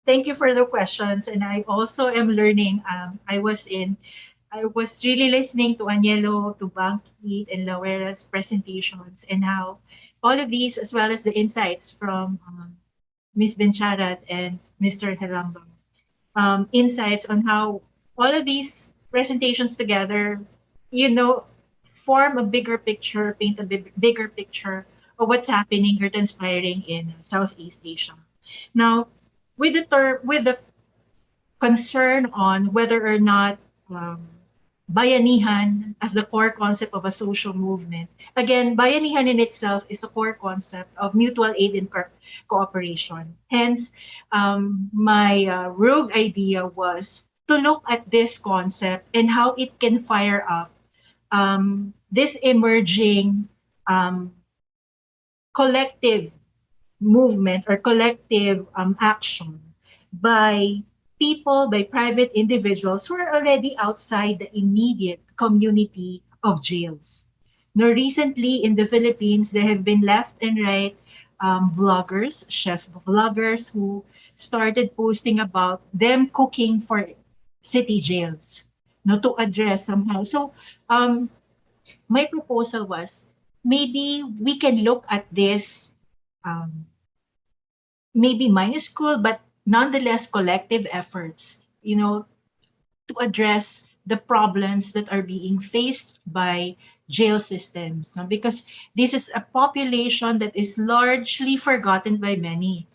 Thank you for the questions. And I also am learning. I was really listening to Agnello, to Bangkit, and Lawera's presentations, and how all of these, as well as the insights from Ms. Bencharat and Mr. Heramba, insights on how all of these presentations together, you know, form a bigger picture, paint a bigger picture of what's happening or transpiring in Southeast Asia. Now, with the concern on whether or not um, bayanihan as the core concept of a social movement. Again, bayanihan in itself is a core concept of mutual aid and cooperation. Hence, my rogue idea was to look at this concept and how it can fire up this emerging um, collective movement or collective action by people, by private individuals who are already outside the immediate community of jails. Now, recently in the Philippines, there have been left and right vloggers, chef vloggers, who started posting about them cooking for city jails, to address somehow. So, my proposal was maybe we can look at this um, maybe minuscule, but nonetheless collective efforts, to address the problems that are being faced by jail systems. No? Because this is a population that is largely forgotten by many.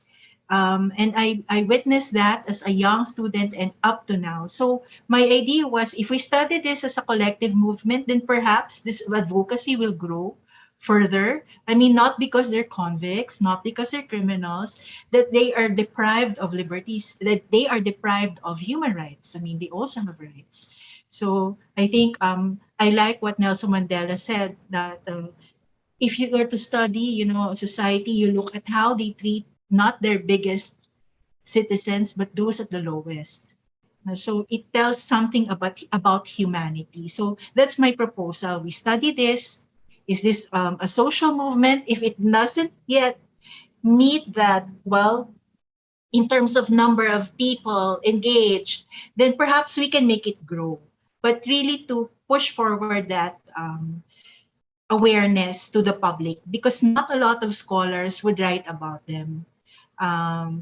And I witnessed that as a young student and up to now. So my idea was if we study this as a collective movement, then perhaps this advocacy will grow further. I mean, not because they're convicts, not because they're criminals, that they are deprived of liberties, that they are deprived of human rights. I mean, they also have rights. So I think I like what Nelson Mandela said, that if you were to study, society, you look at how they treat not their biggest citizens, but those at the lowest. So it tells something about humanity. So that's my proposal. We study this. Is this a social movement? If it doesn't yet meet that, well, in terms of number of people engaged, then perhaps we can make it grow. But really to push forward that awareness to the public, because not a lot of scholars would write about them.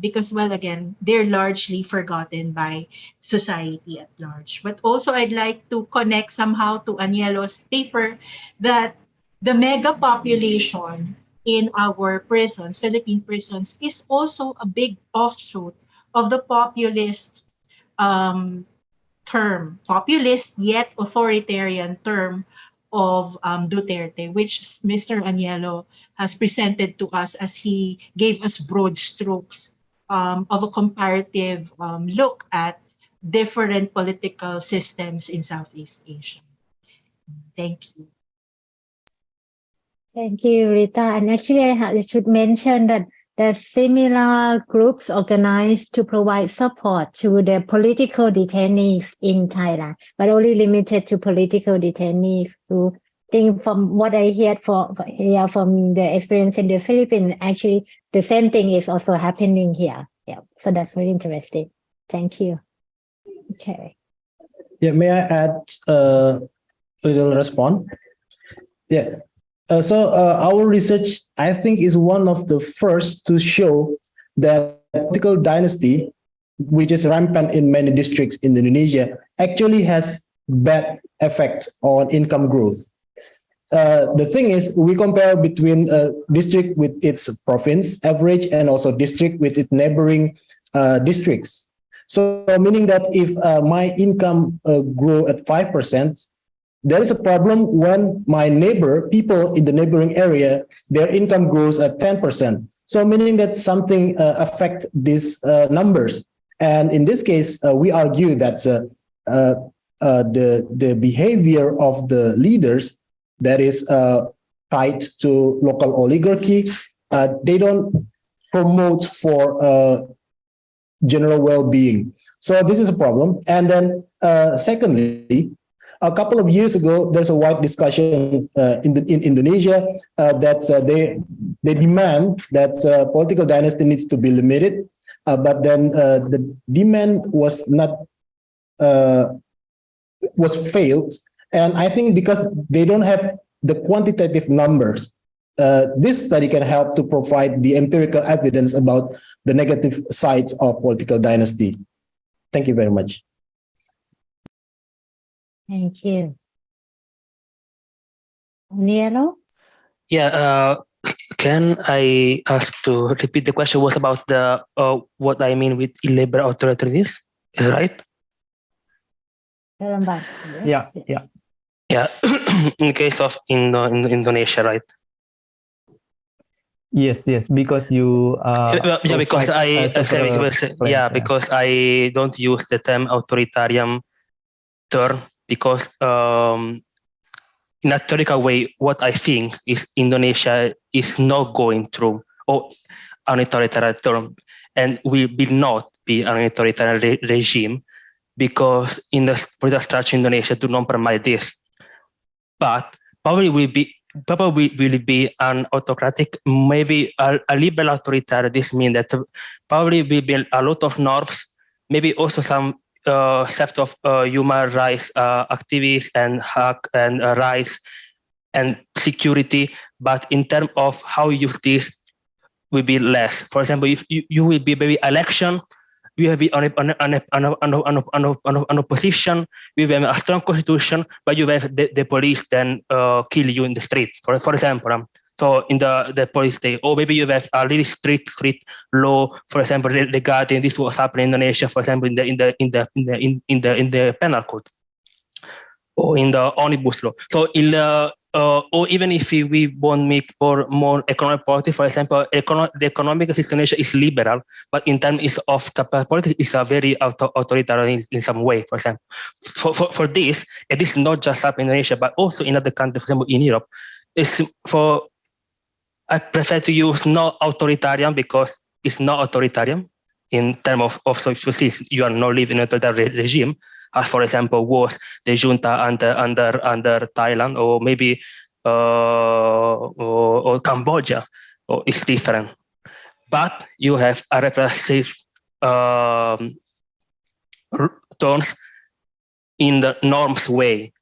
Because, well, again, they're largely forgotten by society at large. But also, I'd like to connect somehow to Anielo's paper that the mega population in our prisons, Philippine prisons, is also a big offshoot of the populist term, populist yet authoritarian term of Duterte, which Mr. Anielo has presented to us as he gave us broad strokes of a comparative look at different political systems in Southeast Asia. Thank you. Thank you, Rita. And actually, I should mention that there are similar groups organized to provide support to the political detainees in Thailand, but only limited to political detainees. So I think from what I heard from the experience in the Philippines, actually the same thing is also happening here. Yeah, so that's very interesting. Thank you. Okay. Yeah, may I add a little response? Yeah. Our research, I think, is one of the first to show that political dynasty, which is rampant in many districts in Indonesia, actually has bad effect on income growth. The thing is, we compare between a district with its province average and also district with its neighboring districts. So meaning that if my income grow at 5%, there is a problem when my people in the neighboring area, their income grows at 10%. So meaning that something affect these numbers. And in this case, we argue that the behavior of the leaders that is tied to local oligarchy, they don't promote for general well-being. So this is a problem. And then secondly, a couple of years ago, there's a wide discussion in Indonesia that they demand that political dynasty needs to be limited but then the demand was not was failed. And I think because they don't have the quantitative numbers, this study can help to provide the empirical evidence about the negative sides of political dynasty. Thank you very much. Thank you. Onielo? Yeah, can I ask to repeat the question? Was about the what I mean with illiberal authoritarianism, is right? Yeah. Yeah, in case of in Indonesia, right? Yes, because you Yeah, because I provide because I don't use the term authoritarian term because in a theoretical way, what I think is Indonesia is not going through an authoritarian term, and we will not be an authoritarian regime because in the political structure Indonesia do not permit this. But probably will be an autocratic, maybe a liberal authoritarian. This means that probably will be a lot of norms, maybe also some set of human rights activists and rights and security. But in terms of how you use this, will be less. For example, if you will be maybe election, we have an opposition, we have a strong constitution, but you have the police then kill you in the street, for example. So in the police state, or maybe you have a really strict law, for example, regarding this was happening in Indonesia, for example, in the penal code or in the omnibus law. So in the or even if we want to make more economic policy, for example, the economic situation is liberal, but in terms of politics, it's a very authoritarian in some way. For example, for this, it is not just happening in Asia, but also in other countries, for example, in Europe. I prefer to use not authoritarian because it's not authoritarian in terms of social systems. You are not living in a totalitarian regime, as for example was the junta under Thailand or maybe or Cambodia, or it's different. But you have a repressive terms in the norms way.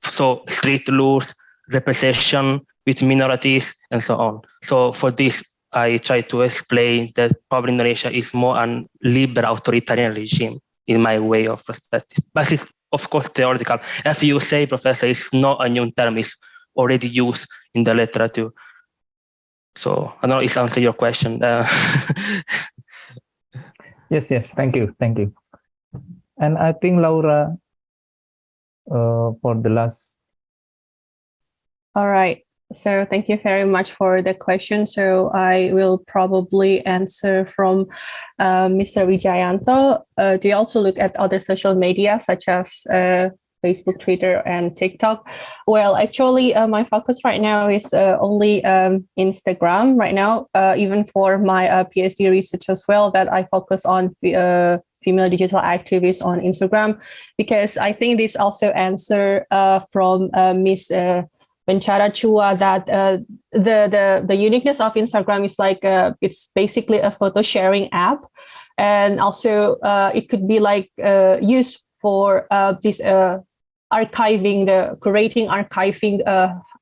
So strict rules, repression with minorities, and so on. So for this, I try to explain that probably Indonesia is more a liberal authoritarian regime in my way of perspective. But it's of course theoretical. As you say, Professor, it's not a new term, it's already used in the literature. So I don't know if it answers your question. Yes, thank you. And I think Laura for the last. All right. So thank you very much for the question. So I will probably answer from Mr. Wijayanto. Do you also look at other social media such as Facebook, Twitter, and TikTok? Well, actually, my focus right now is only Instagram right now, even for my PhD research as well, that I focus on female digital activists on Instagram, because I think this also answer from Miss Benchara Chua that the uniqueness of Instagram is like it's basically a photo sharing app, and also it could be like used for this archiving, the archiving.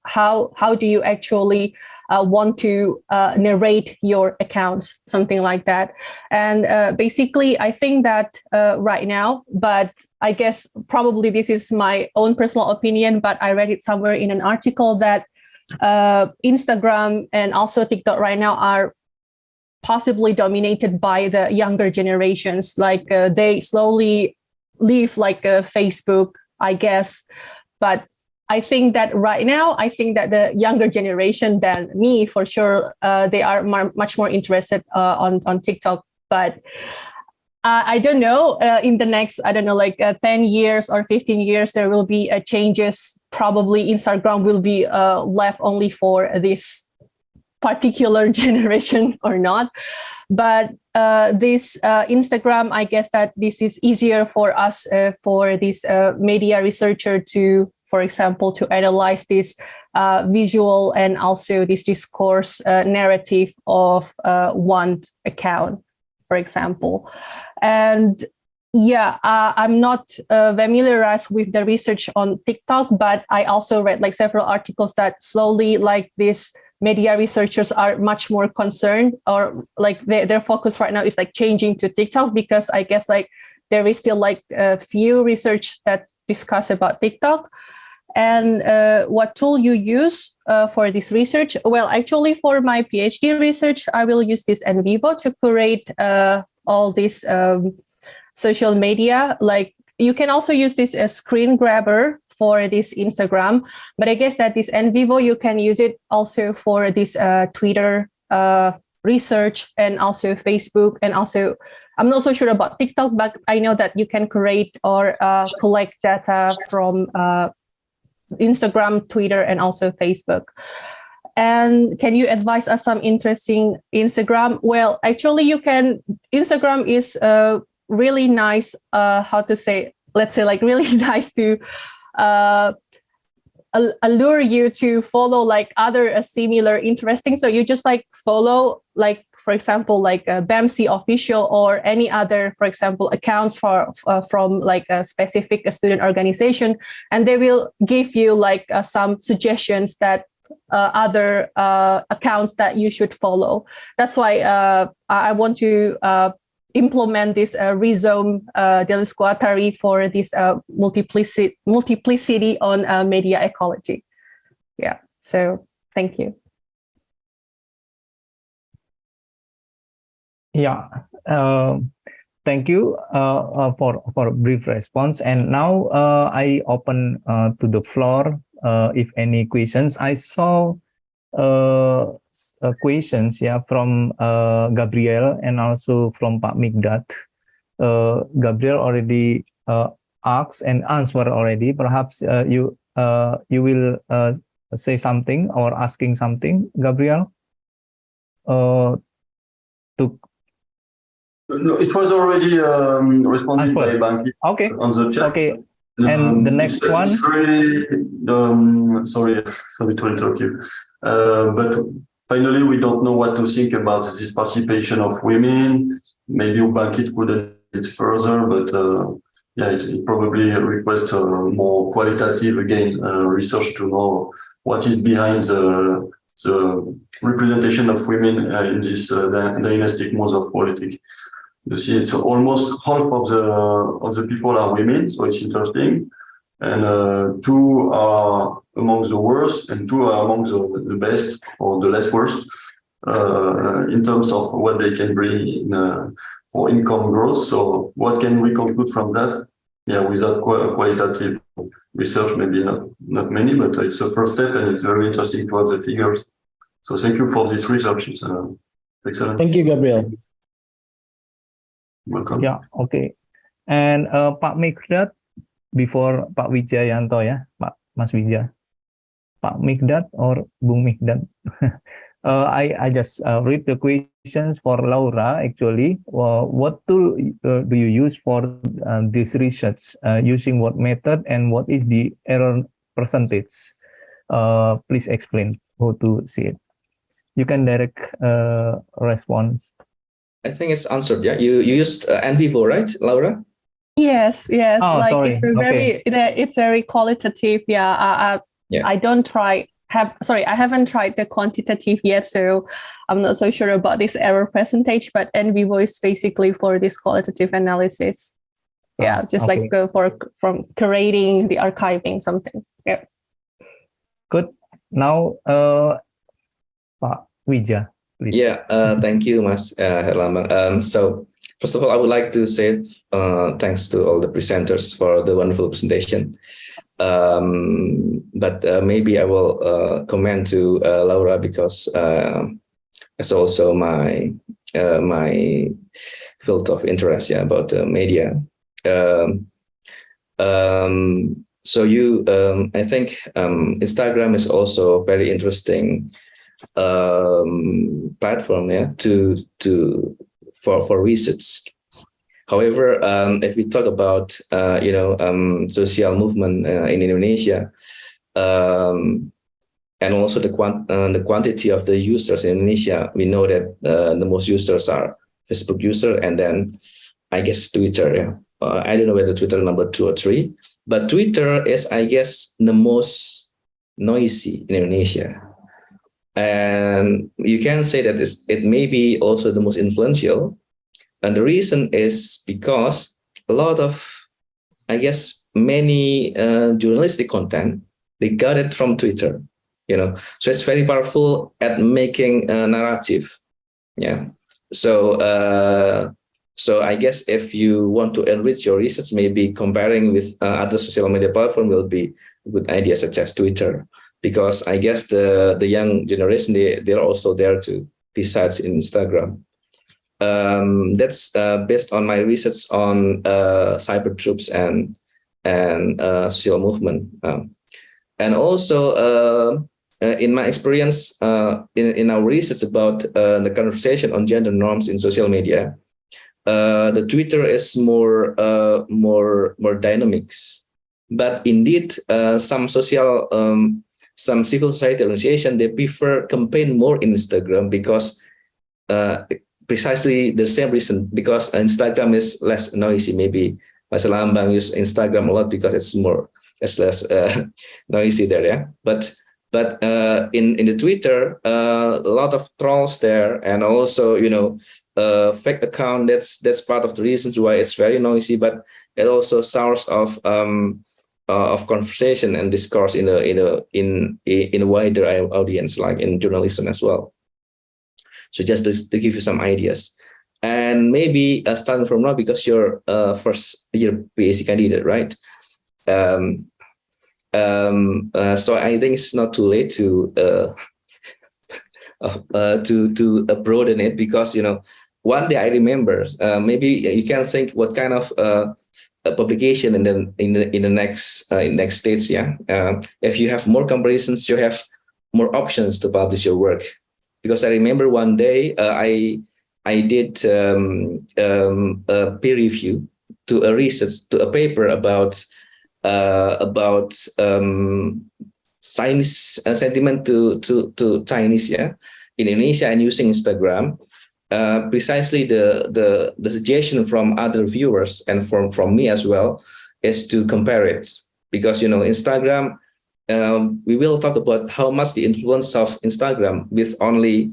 How do you actually want to narrate your accounts, something like that. And basically, I think that right now, but I guess probably this is my own personal opinion, but I read it somewhere in an article that Instagram and also TikTok right now are possibly dominated by the younger generations. Like they slowly leave like Facebook, I guess. But I think that right now, the younger generation than me, for sure, they are much more interested on TikTok. But I don't know, in the next, 10 years or 15 years, there will be changes. Probably Instagram will be left only for this particular generation or not. But this Instagram, I guess that this is easier for us, for this media researcher to, for example, to analyze this visual and also this discourse narrative of one account. for example. And yeah, I'm not familiarized with the research on TikTok, but I also read like several articles that slowly like these media researchers are much more concerned, or like their focus right now is like changing to TikTok, because I guess like there is still like a few research that discuss about TikTok. And what tool you use for this research? Well, actually for my PhD research, I will use this NVivo to curate all these social media. Like you can also use this as screen grabber for this Instagram, but I guess that this NVivo, you can use it also for this Twitter research, and also Facebook, and also I'm not so sure about TikTok, but I know that you can create or collect data from Instagram, Twitter, and also Facebook. And can you advise us some interesting Instagram? Well, actually you can, Instagram is really nice, how to say, let's say like really nice to allure you to follow like other similar interesting. So you just like follow like, for example, like BAMC official or any other, for example, accounts from like a specific student organization, and they will give you like some suggestions that other accounts that you should follow. That's why I want to implement this rhizome del squattari for this multiplicity on media ecology. Yeah, so thank you. Yeah, thank you for a brief response. And now I open to the floor if any questions. I saw questions, yeah, from Gabriel and also from Pak Mikdad. Gabriel already asked and answered already. Perhaps you will say something or asking something, Gabriel. No, it was already responded by Banky on the chat. Okay. And the next one. Sorry to interrupt you. But finally, we don't know what to think about this participation of women. Maybe Banky could add it further, but yeah, it probably requests more qualitative research to know what is behind the representation of women in this dynastic modes of politics. You see, it's almost half of the people are women, so it's interesting. And 2 are among the worst, and 2 are among the best or the less worst in terms of what they can bring in, for income growth. So, what can we conclude from that? Yeah, without qualitative research, maybe not many, but it's a first step, and it's very interesting to have the figures. So, thank you for this research. It's excellent. Thank you, Gabriel. Welcome. Yeah, okay. And Pak Mikdad, before Pak Wijayanto, ya, Mas Wija. Pak Mikdad or Bung Mikdad. I just read the questions for Laura, actually. What tool do you use for this research? Using what method, and what is the error percentage? Please explain how to see it. You can direct response. I think it's answered. Yeah, you used NVivo, right, Laura? Yes. Oh, like sorry. It's very qualitative. Yeah, I don't try. I haven't tried the quantitative yet, so I'm not so sure about this error percentage. But NVivo is basically for this qualitative analysis. Yeah, just okay. like go from curating the archiving something. Yeah. Good. Now, Pak Wija, please. Yeah, thank you, Mas Herlambang. So first of all, I would like to say thanks to all the presenters for the wonderful presentation. But maybe I will comment to Laura, because it's also my field of interest, yeah, about media. So I think Instagram is also a very interesting platform, yeah, for research. However, if we talk about social movement in Indonesia, and also the quantity of the users in Indonesia, we know that the most users are Facebook user, and then I guess Twitter. Yeah. I don't know whether Twitter number 2 or 3, but Twitter is, I guess, the most noisy in Indonesia. And you can say that it may be also the most influential. And the reason is because a lot of, I guess, many journalistic content, they got it from Twitter, So it's very powerful at making a narrative. Yeah. So I guess if you want to enrich your research, maybe comparing with other social media platform will be a good idea, such as Twitter, because I guess the young generation, they're also there too, besides in Instagram. That's based on my research on cyber troops and social movement, and also in my experience in our research about the conversation on gender norms in social media, the Twitter is more dynamics, but indeed some civil society organization, they prefer campaign more in Instagram because precisely the same reason, because Instagram is less noisy. Maybe Mas Lambang use Instagram a lot because it's less noisy there, yeah. But in the Twitter, a lot of trolls there, and also fake account. That's part of the reasons why it's very noisy. But it also source of conversation and discourse in a wider audience, like in journalism as well. So just to give you some ideas, and maybe starting from now, because you're first year PhD candidate, right? So I think it's not too late to broaden it, because one day I remember, maybe you can think what kind of publication in the next stage. Yeah, if you have more comparisons, you have more options to publish your work. Because I remember one day I did a peer review to a paper about Chinese sentiment to Chinese, yeah, in Indonesia, and using Instagram. Precisely the suggestion from other viewers and from me as well is to compare it, because Instagram, we will talk about how much the influence of Instagram with only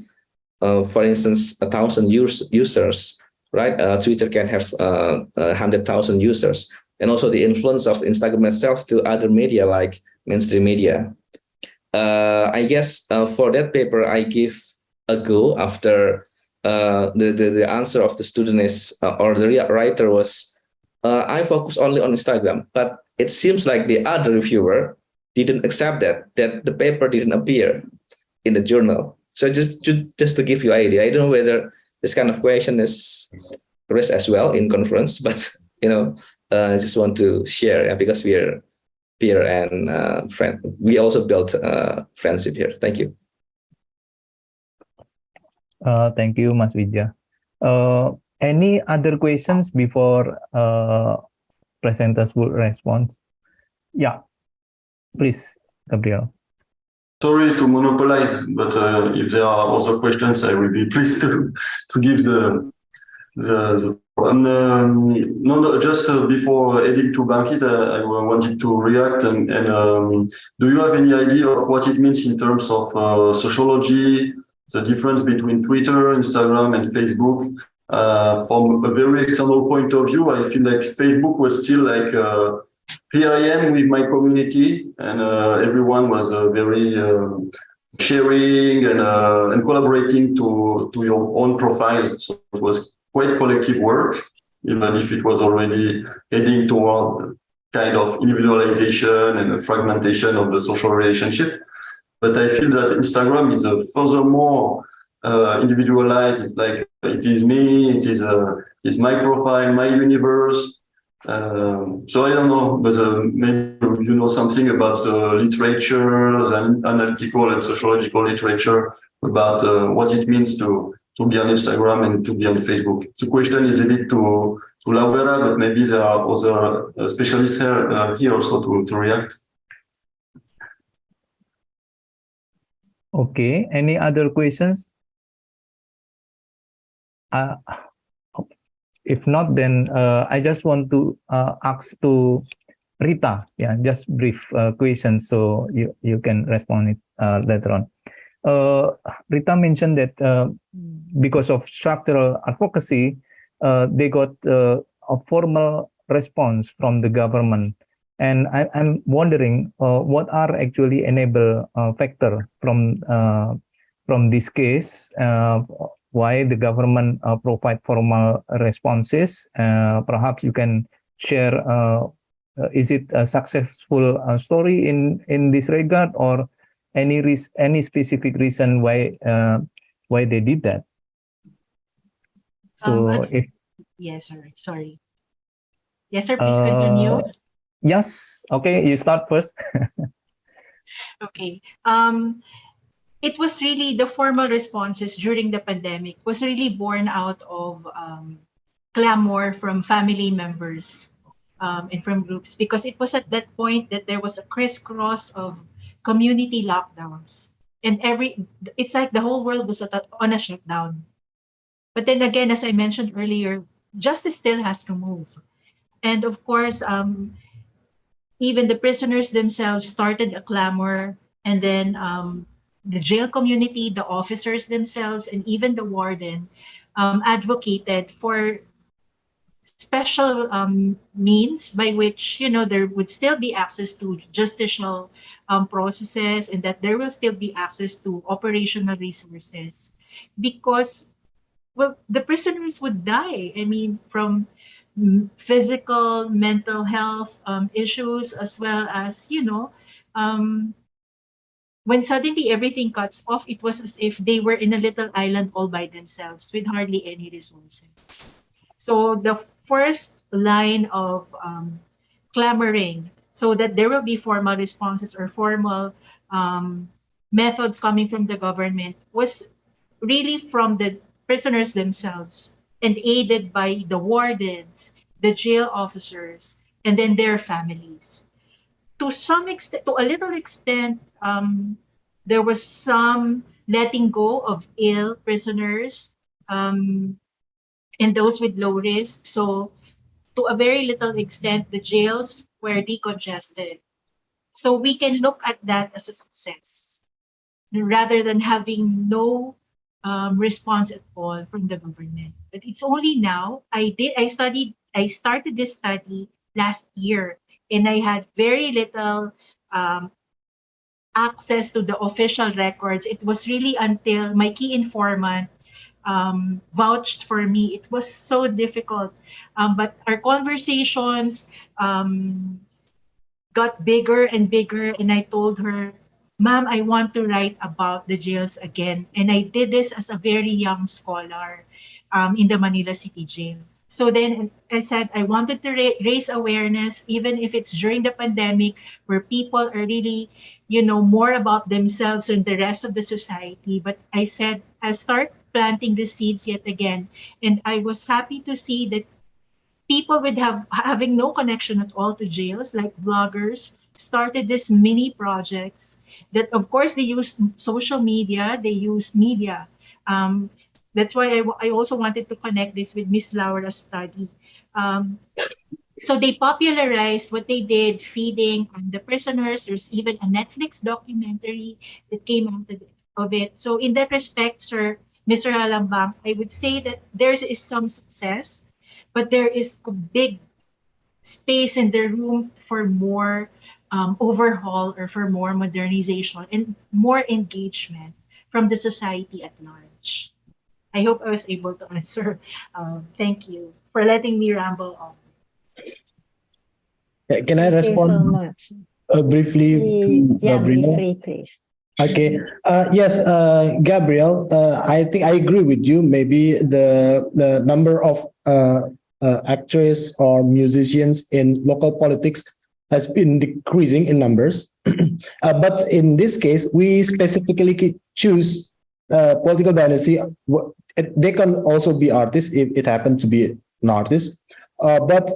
for instance 1,000 users, right? Twitter can have 100,000 users, and also the influence of Instagram itself to other media like mainstream media. I guess for that paper I give a go after the answer of the student is or the writer was I focus only on Instagram, but it seems like the other reviewer didn't accept that the paper didn't appear in the journal. So just to give you an idea, I don't know whether this kind of question is raised as well in conference, but I just want to share, because we are peer and friend. We also built friendship here. Thank you. Thank you, Mas Widya. Any other questions before presenters would respond? Yeah, please, Gabriel. Sorry to monopolize, but if there are other questions, I will be pleased to give the no, just before heading to Bankit, I wanted to react and do you have any idea of what it means in terms of sociology, the difference between Twitter, Instagram, and Facebook? From a very external point of view, I feel like Facebook was still like here I am with my community, and everyone was very sharing and collaborating to your own profile. So it was quite collective work, even if it was already heading toward kind of individualization and fragmentation of the social relationship. But I feel that Instagram is furthermore individualized. It's like it is me, it is my profile, my universe. So I don't know, but maybe you know something about the literature, the analytical and sociological literature about what it means to be on Instagram and to be on Facebook. The question is a bit to Laura, but maybe there are other specialists here also to react. Okay, any other questions? if not, then I just want to ask to Rita, just brief question so you can respond it later on. Rita mentioned that because of structural advocacy, they got a formal response from the government. And I'm wondering what are actually enable factor from this case, why the government provide formal responses. Perhaps you can share, is it a successful story in this regard, or any specific reason why they did that? So yes, sir. Sorry. Yes, sir. Please continue. Yes. Okay, you start first. Okay. It was really the formal responses during the pandemic was really born out of clamor from family members and from groups, because it was at that point that there was a crisscross of community lockdowns, and it's like the whole world was on a shutdown. But then again, as I mentioned earlier, justice still has to move. And of course, even the prisoners themselves started a clamor, and then the jail community, the officers themselves, and even the warden advocated for special means by which, there would still be access to justicial processes, and that there will still be access to operational resources, because, well, the prisoners would die. I mean, from physical, mental health issues, as well as, when suddenly everything cuts off, it was as if they were in a little island all by themselves with hardly any resources. So the first line of clamoring so that there will be formal responses or formal methods coming from the government was really from the prisoners themselves, and aided by the wardens, the jail officers, and then their families. To some extent, to a little extent, there was some letting go of ill prisoners and those with low risk. So, to a very little extent, the jails were decongested. So we can look at that as a success, rather than having no response at all from the government. But it's only now I started this study last year, and I had very little um, access to the official records. It was really until my key informant vouched for me. It was so difficult. But our conversations got bigger and bigger, and I told her, "Ma'am, I want to write about the jails again." And I did this as a very young scholar in the Manila City Jail. So then I said I wanted to raise awareness, even if it's during the pandemic, where people are really, more about themselves and the rest of the society. But I said I'll start planting the seeds yet again. And I was happy to see that people with having no connection at all to jails, like vloggers, started these mini projects that, of course, they use social media, they use media. That's why I also wanted to connect this with Miss Laura's study. So they popularized what they did, feeding the prisoners. There's even a Netflix documentary that came out of it. So in that respect, sir, Mr. Alambang, I would say that there is some success, but there is a big space and the room for more overhaul, or for more modernization and more engagement from the society at large. I hope I was able to answer. Thank you for letting me ramble on. Can I Thank you respond so much. briefly to Yeah, be Gabriel? free, please. Okay. Yes, Gabriel, I think I agree with you. Maybe the number of actors or musicians in local politics has been decreasing in numbers. But in this case, we specifically choose political dynasty. They can also be artists if it happened to be an artist. But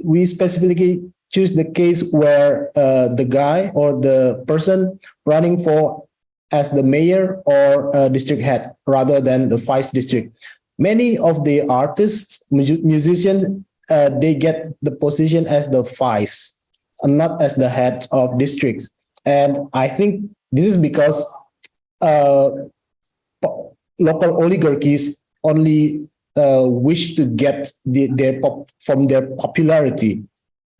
we specifically choose the case where the guy or the person running for as the mayor or district head rather than the vice district. Many of the artists musicians, they get the position as the vice, and not as the head of districts. And I think this is because uh, local oligarchies only wish to get from their popularity,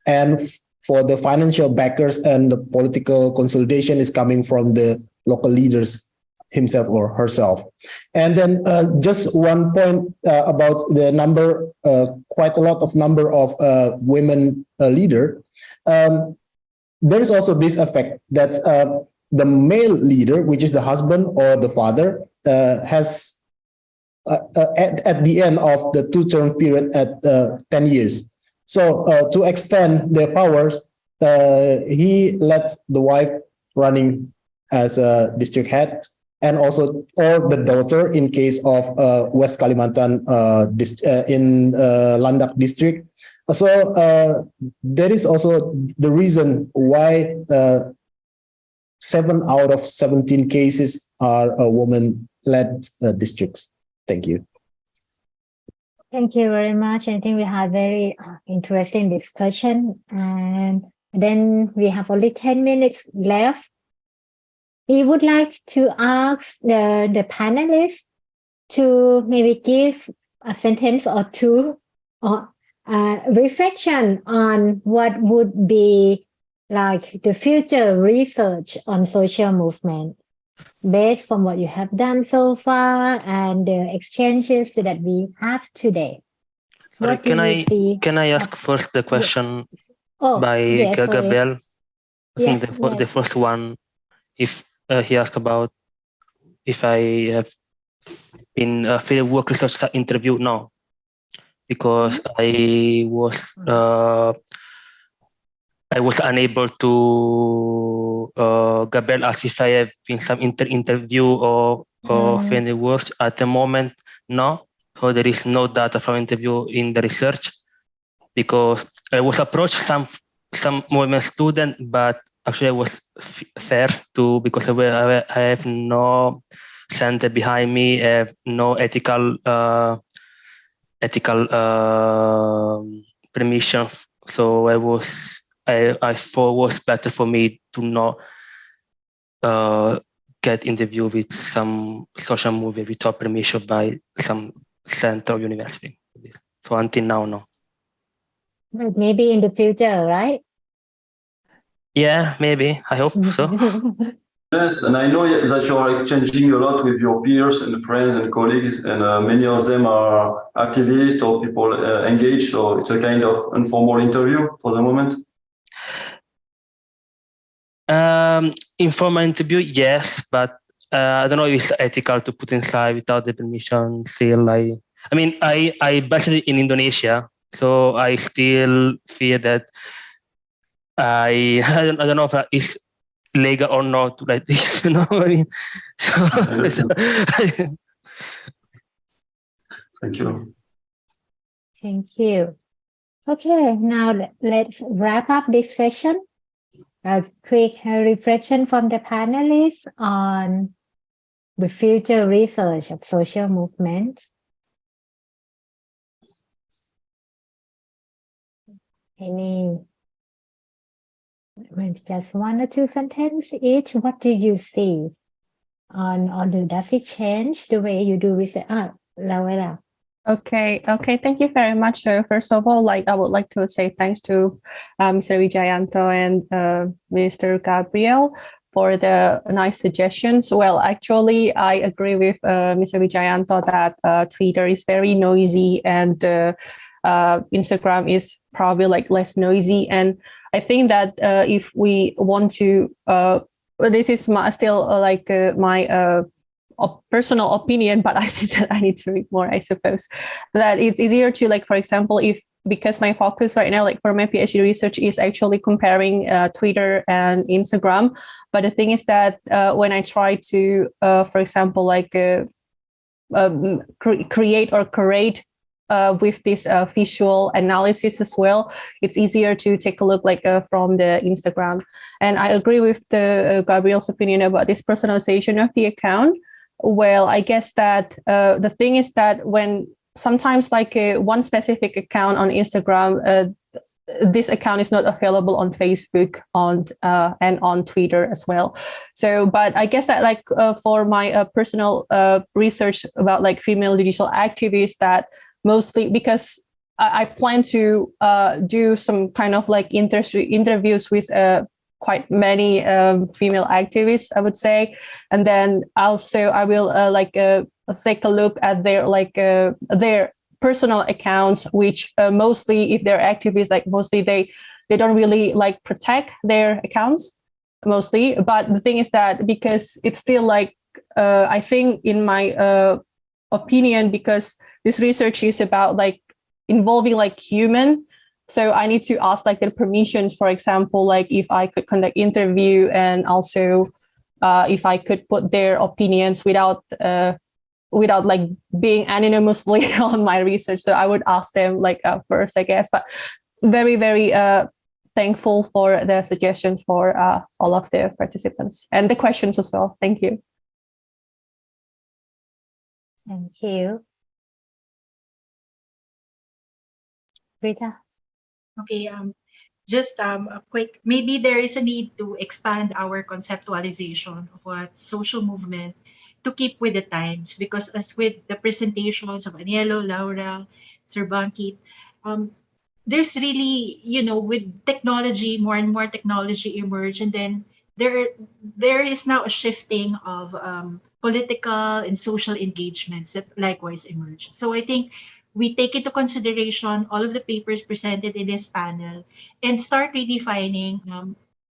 and for the financial backers, and the political consolidation is coming from the local leaders himself or herself. And then just one point about the number, quite a lot of number of women leader. There is also this effect that the male leader, which is the husband or the father, has at the end of the two-term period at 10 years. So to extend their powers, he lets the wife running as a district head, and also or the daughter in case of West Kalimantan in Landak district. So there is also the reason why 7 out of 17 cases are woman-led districts. Thank you. Thank you very much. I think we had very interesting discussion, and then we have only 10 minutes left. We would like to ask the panelists to maybe give a sentence or two or reflection on what would be like the future research on social movement based from what you have done so far and the exchanges that we have today. Sorry, What do you see? can I ask first the question Oh, by yes, sorry. Gabriel? I think Yes, the yes. first one, if he asked about if I have been a field work research interview, no, because I was unable to. Gabriel asked if I have been some interview or field work at the moment. No, so there is no data from interview in the research, because I was approached some movement student, but actually I was fair to, because I have no center behind me, I have no ethical permission. So I thought it was better for me to not get interview with some social movement without permission by some center or university. So until now, no. But maybe in the future, right? Yeah, maybe. I hope so. Yes, and I know that you are exchanging a lot with your peers and friends and colleagues, and many of them are activists or people engaged, so it's a kind of informal interview for the moment. Informal interview, yes, but I don't know if it's ethical to put inside without the permission. Still, I mean, I bachelor in Indonesia, so I still fear that I don't know if it's legal or not like this. You know what I mean? Thank you. Thank you. Okay, now let's wrap up this session. A quick reflection from the panelists on the future research of social movement. Any, just one or two sentences each. What do you see on does it change the way you do research? Laura. Okay, thank you very much. So first of all, I would like to say thanks to Mr. Wijayanto and Mr. Gabriel for the nice suggestions. Well, actually, I agree with Mr. Wijayanto that Twitter is very noisy and Instagram is probably like less noisy. And I think that if we want to, this is my personal opinion, but I think that I need to read more, I suppose, that it's easier to, like, for example, because my focus right now, like for my PhD research, is actually comparing Twitter and Instagram. But the thing is that when I try to, for example, like create or curate with this visual analysis as well, it's easier to take a look like from the Instagram. And I agree with the Gabriel's opinion about this personalization of the account. Well, I guess that the thing is that when sometimes like one specific account on Instagram, this account is not available on Facebook and on Twitter as well. So, but I guess that like for my personal research about like female digital activists, that mostly because I plan to do some kind of like interviews with quite many female activists, I would say, and then also I will take a look at their personal accounts, which mostly, if they're activists, like mostly they don't really like protect their accounts mostly. But the thing is that because it's still like I think in my opinion, because this research is about like involving like human, so I need to ask like their permissions, for example, like if I could conduct interview, and also if I could put their opinions without like being anonymously on my research. So I would ask them like first, I guess. But very, very thankful for the suggestions for all of the participants and the questions as well. Thank you. Thank you. Rita. Okay, just a quick, maybe there is a need to expand our conceptualization of what social movement to keep with the times, because as with the presentations of Anielo, Laura, Sir Bankit, there's really, with technology, more and more technology emerge, and then there is now a shifting of political and social engagements that likewise emerge. So I think we take into consideration all of the papers presented in this panel and start redefining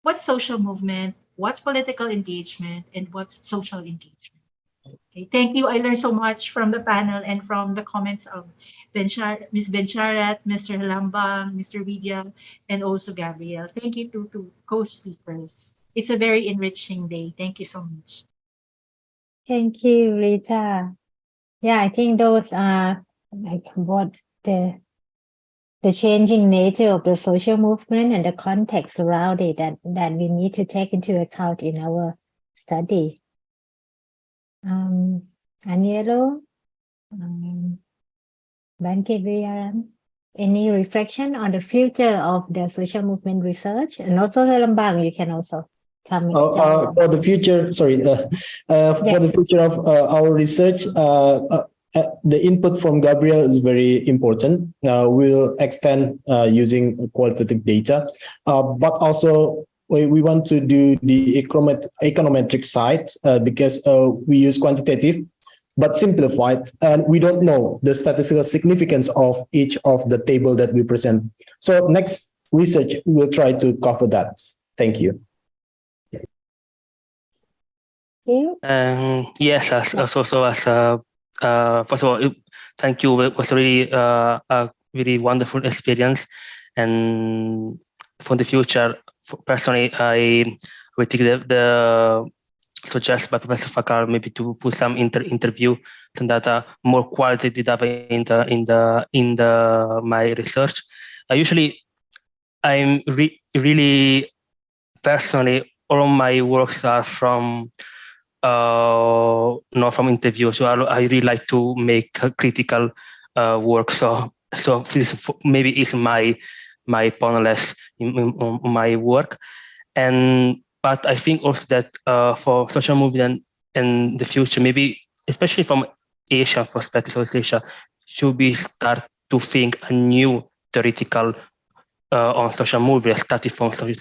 what's social movement, what's political engagement, and what's social engagement. Okay, thank you. I learned so much from the panel and from the comments of Ms. Bencharat, Mr. Lambang, Mr. Vidya, and also Gabriel. Thank you to co-speakers. It's a very enriching day. Thank you so much. Thank you, Rita. Yeah, I think those are like what the changing nature of the social movement and the context around it that we need to take into account in our study. Anielo, Bankit, any reflection on the future of the social movement research? And also Lambang, you can also come in. For the future, sorry, for the future of our research, the input from Gabriel is very important. We'll extend using qualitative data, but also we want to do the econometric side because we use quantitative but simplified, and we don't know the statistical significance of each of the table that we present. So next research will try to cover that. Thank you. Yes, first of all, thank you. It was really a really wonderful experience, and for the future, personally, I will take the suggest by Professor Fakar maybe to put some interview, some data, more qualitative data in my research. Usually, I'm really personally, all of my works are from not from interview. So I really like to make critical work. So this maybe is my pointless in my work, but I think also that for social movement in the future, maybe especially from Asian perspective, South Asia, should we start to think a new theoretical on social movement, starting from social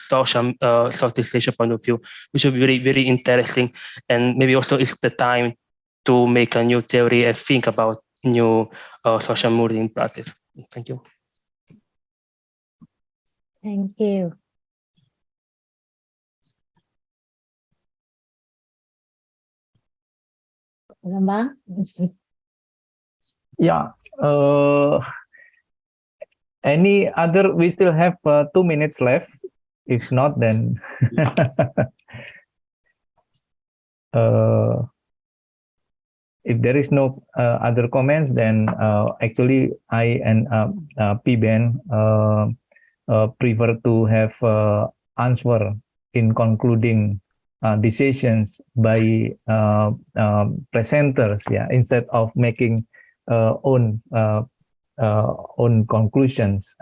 Southeast Asia point of view, which will be very, very interesting. And maybe also it's the time to make a new theory and think about new social movement in practice. Thank you. Thank you. Lambang? Yeah. Any other? We still have 2 minutes left. If not, then if there is no other comments, then actually I and P-Ben prefer to have answer in concluding decisions by presenters, instead of making own conclusions.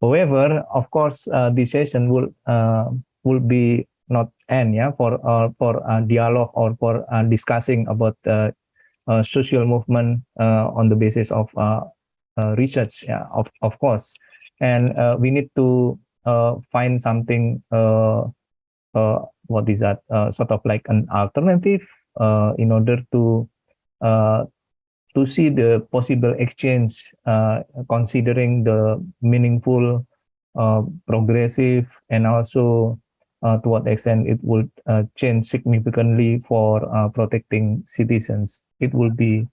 However, of course, this session will be not end for dialogue or for discussing about social movement on the basis of research, of course, and we need to find something. What is that? Sort of like an alternative in order to see the possible exchange, considering the meaningful, progressive, and also to what extent it would change significantly for protecting citizens. It will be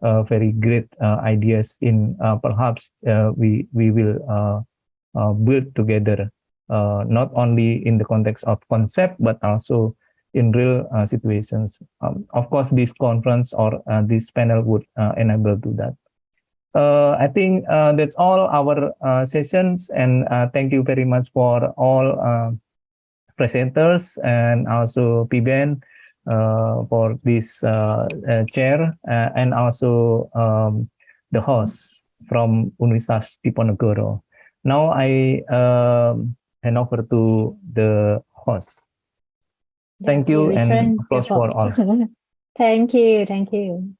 very great ideas in perhaps we will build together, not only in the context of concept, but also in real situations. Of course, this conference or this panel would enable to that. I think that's all our sessions, and thank you very much for all presenters and also PBN for this chair, and also the host from Universitas Diponegoro. Now I hand over to the host. Thank you, and applause for all. Thank you.